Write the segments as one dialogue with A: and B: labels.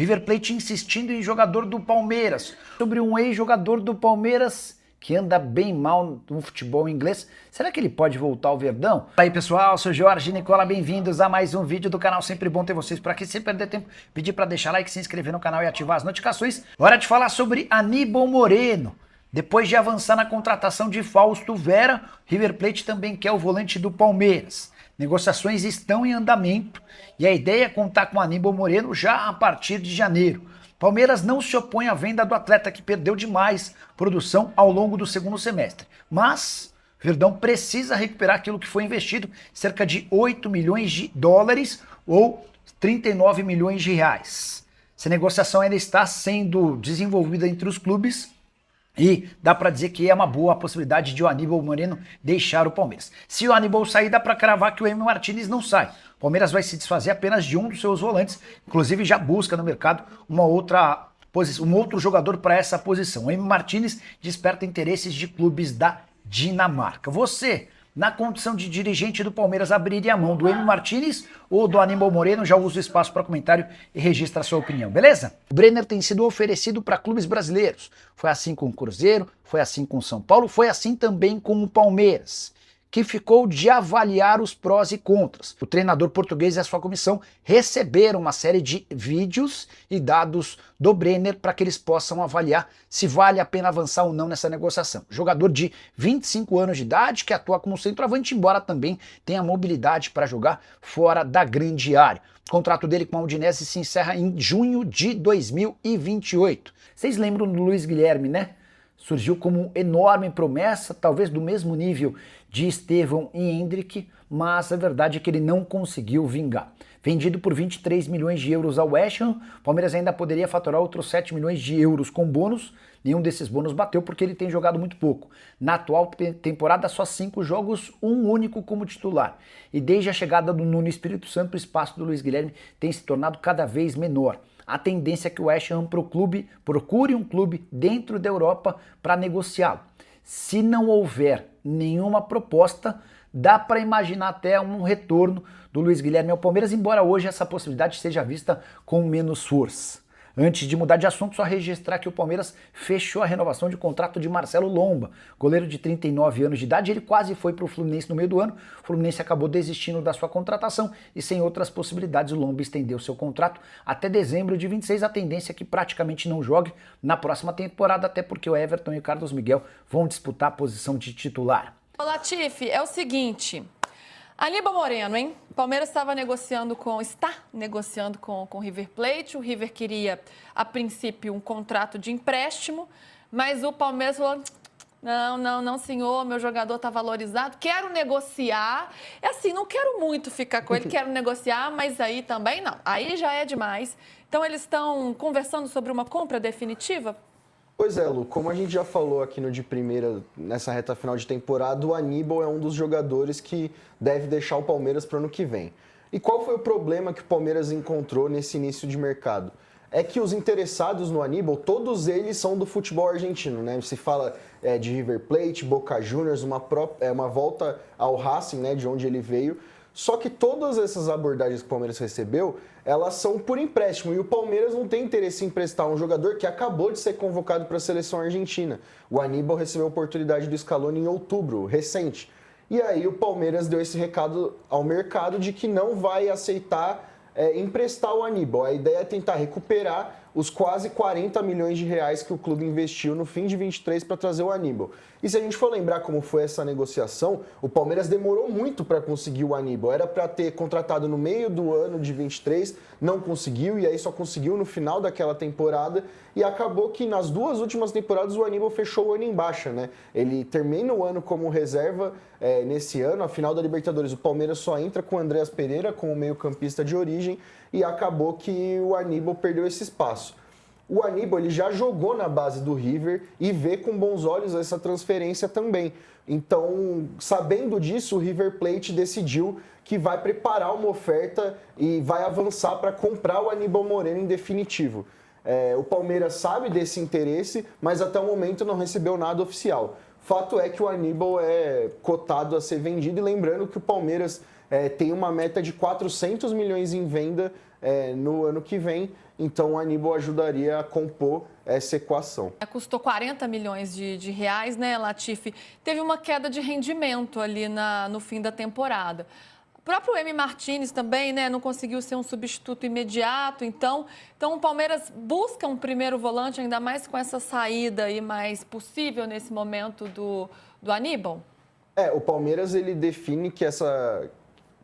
A: River Plate insistindo em jogador do Palmeiras. Sobre um ex-jogador do Palmeiras que anda bem mal no futebol inglês. Será que ele pode voltar ao Verdão? Fala aí pessoal, sou Jorge Nicola, bem-vindos a mais um vídeo do canal. Sempre bom ter vocês por aqui, sem perder tempo. Pedir para deixar like, se inscrever no canal e ativar as notificações. Hora de falar sobre Aníbal Moreno. Depois de avançar na contratação de Fausto Vera, River Plate também quer o volante do Palmeiras. Negociações estão em andamento e a ideia é contar com Aníbal Moreno já a partir de janeiro. Palmeiras não se opõe à venda do atleta que perdeu demais produção ao longo do segundo semestre. Mas Verdão precisa recuperar aquilo que foi investido, cerca de 8 milhões de dólares ou 39 milhões de reais. Essa negociação ainda está sendo desenvolvida entre os clubes e dá para dizer que é uma boa possibilidade de o Aníbal Moreno deixar o Palmeiras. Se o Aníbal sair, dá para cravar que o Emi Martínez não sai. O Palmeiras vai se desfazer apenas de um dos seus volantes, inclusive já busca no mercado um outro jogador para essa posição. O Emi Martínez desperta interesses de clubes da Dinamarca. Você, na condição de dirigente do Palmeiras, abriria a mão do Emi Martínez ou do Aníbal Moreno? Já usa o espaço para comentário e registra a sua opinião, beleza? O Brenner tem sido oferecido para clubes brasileiros. Foi assim com o Cruzeiro, foi assim com o São Paulo, foi assim também com o Palmeiras, que ficou de avaliar os prós e contras. O treinador português e a sua comissão receberam uma série de vídeos e dados do Brenner para que eles possam avaliar se vale a pena avançar ou não nessa negociação. Jogador de 25 anos de idade que atua como centroavante, embora também tenha mobilidade para jogar fora da grande área. O contrato dele com a Udinese se encerra em junho de 2028. Vocês lembram do Luiz Guilherme, né? Surgiu como enorme promessa, talvez do mesmo nível de Estevão e Hendrick, mas a verdade é que ele não conseguiu vingar. Vendido por 23 milhões de euros ao West Ham, o Palmeiras ainda poderia faturar outros 7 milhões de euros com bônus. Nenhum desses bônus bateu porque ele tem jogado muito pouco. Na atual temporada, só 5 jogos, um único como titular. E desde a chegada do Nuno Espírito Santo, o espaço do Luiz Guilherme tem se tornado cada vez menor. A tendência é que o West Ham procure um clube dentro da Europa para negociá-lo. Se não houver nenhuma proposta, dá para imaginar até um retorno do Luiz Guilherme ao Palmeiras, embora hoje essa possibilidade seja vista com menos força. Antes de mudar de assunto, só registrar que o Palmeiras fechou a renovação de contrato de Marcelo Lomba, goleiro de 39 anos de idade. Ele quase foi para o Fluminense no meio do ano. O Fluminense acabou desistindo da sua contratação e sem outras possibilidades o Lomba estendeu seu contrato até dezembro de 26. A tendência é que praticamente não jogue na próxima temporada, até porque o Everton e o Carlos Miguel vão disputar a posição de titular.
B: Ô, Latifi, é o seguinte, Aníbal Moreno, hein? O Palmeiras está negociando com o River Plate. O River queria, a princípio, um contrato de empréstimo, mas o Palmeiras falou, não, senhor, meu jogador está valorizado, quero negociar. É assim, não quero muito ficar com ele, quero negociar, mas aí também não. Aí já é demais. Então, eles estão conversando sobre uma compra definitiva?
C: Pois é, Lu, como a gente já falou aqui no de primeira, nessa reta final de temporada, o Aníbal é um dos jogadores que deve deixar o Palmeiras para o ano que vem. E qual foi o problema que o Palmeiras encontrou nesse início de mercado? É que os interessados no Aníbal, todos eles são do futebol argentino, né? Se fala de River Plate, Boca Juniors, uma volta ao Racing, né, de onde ele veio. Só que todas essas abordagens que o Palmeiras recebeu, elas são por empréstimo. E o Palmeiras não tem interesse em emprestar um jogador que acabou de ser convocado para a seleção argentina. O Aníbal recebeu a oportunidade do Scaloni em outubro, recente. E aí o Palmeiras deu esse recado ao mercado de que não vai aceitar emprestar o Aníbal. A ideia é tentar recuperar os quase 40 milhões de reais que o clube investiu no fim de 23 para trazer o Aníbal. E se a gente for lembrar como foi essa negociação, o Palmeiras demorou muito para conseguir o Aníbal. Era para ter contratado no meio do ano de 23, não conseguiu, e aí só conseguiu no final daquela temporada. E acabou que nas duas últimas temporadas o Aníbal fechou o ano em baixa, né? Ele termina o ano como reserva nesse ano, a final da Libertadores. O Palmeiras só entra com o Andreas Pereira como meio-campista de origem e acabou que o Aníbal perdeu esse espaço. O Aníbal ele já jogou na base do River e vê com bons olhos essa transferência também. Então, sabendo disso, o River Plate decidiu que vai preparar uma oferta e vai avançar para comprar o Aníbal Moreno em definitivo. O Palmeiras sabe desse interesse, mas até o momento não recebeu nada oficial. Fato é que o Aníbal é cotado a ser vendido, e lembrando que o Palmeiras tem uma meta de 400 milhões em venda no ano que vem. então o Aníbal ajudaria a compor essa equação.
B: Custou 40 milhões de reais, né, Latifi? Teve uma queda de rendimento ali no fim da temporada. O próprio Emi Martínez também, né, não conseguiu ser um substituto imediato, então o Palmeiras busca um primeiro volante, ainda mais com essa saída aí mais possível nesse momento do Aníbal?
C: O Palmeiras ele define que essa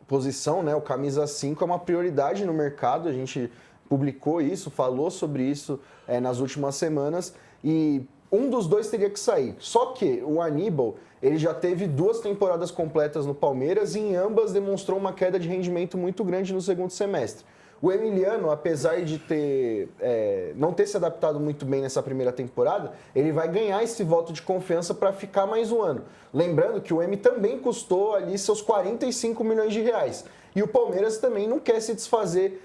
C: posição, né, o camisa 5 é uma prioridade no mercado, a gente publicou isso, falou sobre isso nas últimas semanas e um dos dois teria que sair. Só que o Aníbal, ele já teve 2 temporadas completas no Palmeiras e em ambas demonstrou uma queda de rendimento muito grande no segundo semestre. O Emiliano, apesar de não ter se adaptado muito bem nessa primeira temporada, ele vai ganhar esse voto de confiança para ficar mais um ano. Lembrando que o Emi também custou ali seus 45 milhões de reais. E o Palmeiras também não quer se desfazer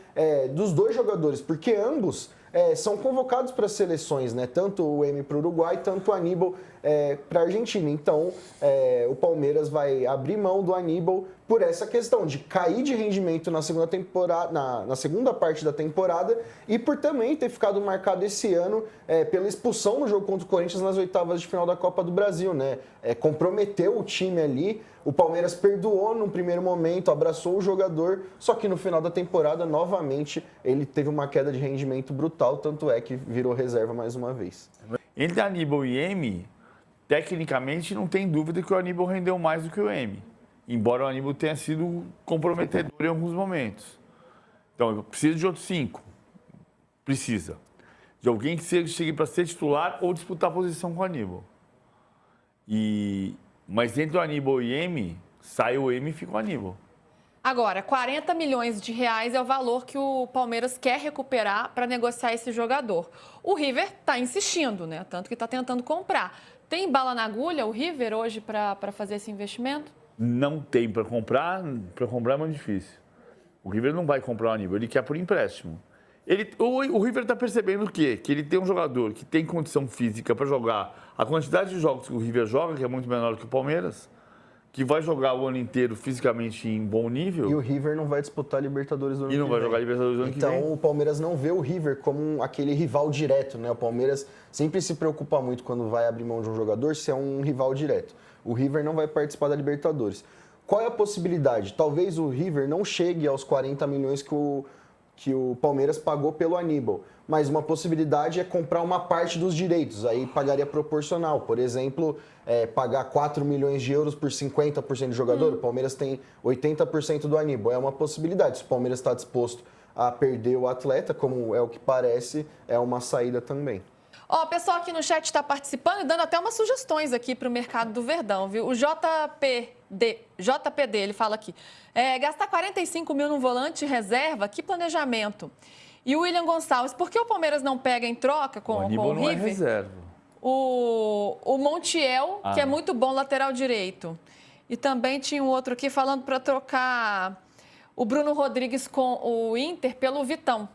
C: dos dois jogadores, porque ambos são convocados para as seleções, né? Tanto o Emi para o Uruguai, tanto o Aníbal para a Argentina. Então, o Palmeiras vai abrir mão do Aníbal por essa questão de cair de rendimento na segunda temporada, na segunda parte da temporada e por também ter ficado marcado esse ano pela expulsão no jogo contra o Corinthians nas oitavas de final da Copa do Brasil, né? Comprometeu o time ali. O Palmeiras perdoou no primeiro momento, abraçou o jogador, só que no final da temporada, novamente, ele teve uma queda de rendimento brutal, tanto é que virou reserva mais uma vez.
D: Entre Aníbal e Emi, tecnicamente não tem dúvida que o Aníbal rendeu mais do que o Emi, embora o Aníbal tenha sido comprometedor em alguns momentos. Então, precisa de outros 5. Precisa. De alguém que chegue para ser titular ou disputar a posição com o Aníbal. Mas entre o Aníbal e Emi, sai o Emi e fica o Aníbal.
B: Agora, 40 milhões de reais é o valor que o Palmeiras quer recuperar para negociar esse jogador. O River está insistindo, né? Tanto que está tentando comprar. Tem bala na agulha o River hoje para fazer esse investimento?
D: Não tem para comprar é muito difícil. O River não vai comprar o Aníbal, ele quer por empréstimo. O River está percebendo o quê? Que ele tem um jogador que tem condição física para jogar a quantidade de jogos que o River joga, que é muito menor que o Palmeiras, que vai jogar o ano inteiro fisicamente em bom nível.
C: E o River não vai disputar a Libertadores do ano que vem.
D: E não vai jogar a Libertadores do ano que vem.
C: Então o Palmeiras não vê o River como aquele rival direto, né? O Palmeiras sempre se preocupa muito quando vai abrir mão de um jogador se é um rival direto. O River não vai participar da Libertadores. Qual é a possibilidade? Talvez o River não chegue aos 40 milhões que o Palmeiras pagou pelo Aníbal. Mas uma possibilidade é comprar uma parte dos direitos, aí pagaria proporcional. Por exemplo, pagar 4 milhões de euros por 50% do jogador, o Palmeiras tem 80% do Aníbal. É uma possibilidade. Se o Palmeiras está disposto a perder o atleta, como é o que parece, é uma saída também.
B: O pessoal aqui no chat está participando e dando até umas sugestões aqui para o mercado do Verdão, viu? O JPD, ele fala aqui, gastar 45 mil num volante reserva, que planejamento? E o William Gonçalves, por que o Palmeiras não pega em troca com o River?
D: O Aníbal não é reserva.
B: O Montiel, que é muito bom lateral direito. E também tinha um outro aqui falando para trocar o Bruno Rodrigues com o Inter pelo Vitão.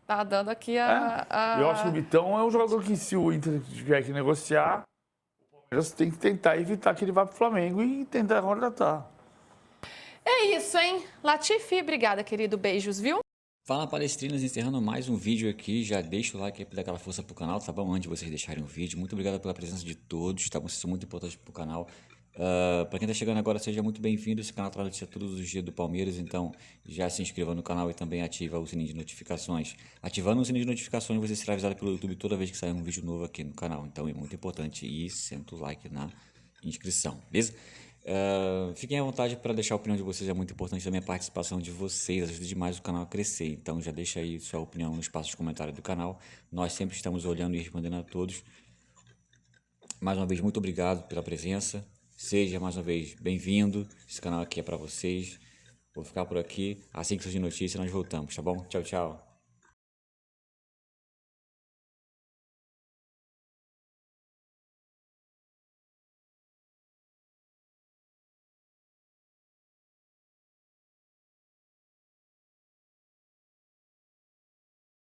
B: Tá dando aqui
D: Eu acho que o Vitão é um jogador que, se o Inter tiver que negociar, o Palmeiras tem que tentar evitar que ele vá para o Flamengo e tentar contratar.
B: É isso, hein? Latifi, obrigada, querido. Beijos, viu?
E: Fala, palestrinos, encerrando mais um vídeo aqui. Já deixa o like aí para dar aquela força pro canal, tá bom? Antes de vocês deixarem o vídeo. Muito obrigado pela presença de todos, tá? Vocês são muito importantes pro canal. Para quem tá chegando agora, seja muito bem-vindo. Esse canal traz notícia todos os dias do Palmeiras, então já se inscreva no canal e também ativa o sininho de notificações. Ativando o sininho de notificações, você será avisado pelo YouTube toda vez que sair um vídeo novo aqui no canal. Então é muito importante e senta o like na inscrição, beleza? Fiquem à vontade para deixar a opinião de vocês, é muito importante também a participação de vocês, ajuda demais o canal a crescer. Então já deixa aí sua opinião no espaço de comentário do canal. Nós sempre estamos olhando e respondendo a todos. Mais uma vez, muito obrigado pela presença. Seja mais uma vez bem-vindo. Esse canal aqui é para vocês. Vou ficar por aqui. Assim que surgir notícia, nós voltamos, tá bom? Tchau, tchau.